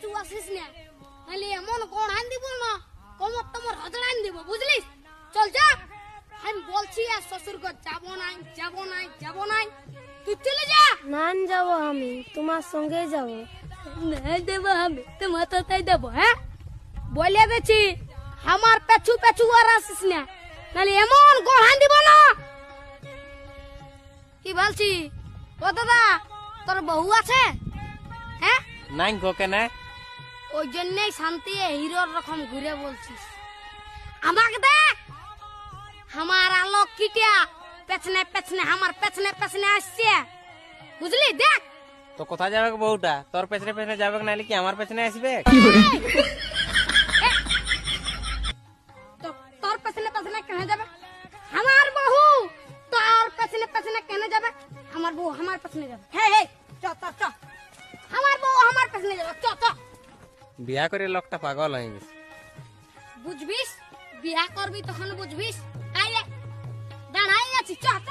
পেছু আসিস না, নাহলে এমন কোন আইন দিব না, কমর তোমার হজড় আইন দিব, বুঝলিস? চল যা, আমি বলছি আর শ্বশুর ঘর যাবো নাই, যাবো নাই, যাবো নাই, তুই চলে যা। নান যাবো, আমি তোমার সঙ্গে যাবো। না দেবো আমি, তোমার তো তাই দেবো। হ্যাঁ, বলে দিচ্ছি, আমার পেছু পেছু আর আসিস না, নাহলে এমন গোড়ান দিব না। কি বলছি? ও দাদা, তোর বউ আছে? হ্যাঁ, নাই গো কেন? ওই জন্যই শান্তি হিরোর রকম ঘুরে বলছিস। আমাকে দেখ, আমার আলোক কিটিয়া পেছনে পেছনে, আমার পেছনে পেছনে আসছে, বুঝলি? দেখ তো কোথায় যাবে বউটা? তোর পেছনে পেছনে যাবে নাহলে কি আমার পেছনে আসবে? তোর পেছনে পেছনে কেন যাবে? আমার বউ তোর পেছনে পেছনে কেন যাবে? আমার বউ আমার পেছনে যাবে। হে হে, চ চ চ, আমার বউ আমার পেছনে যাবে, চ চ। বিয়া করে লোকটা পাগল হয়ে গেছে। বুঝবিস, বিয়া করবি তখন বুঝবিস। আয় দাঁড়াই আছি, চ চ।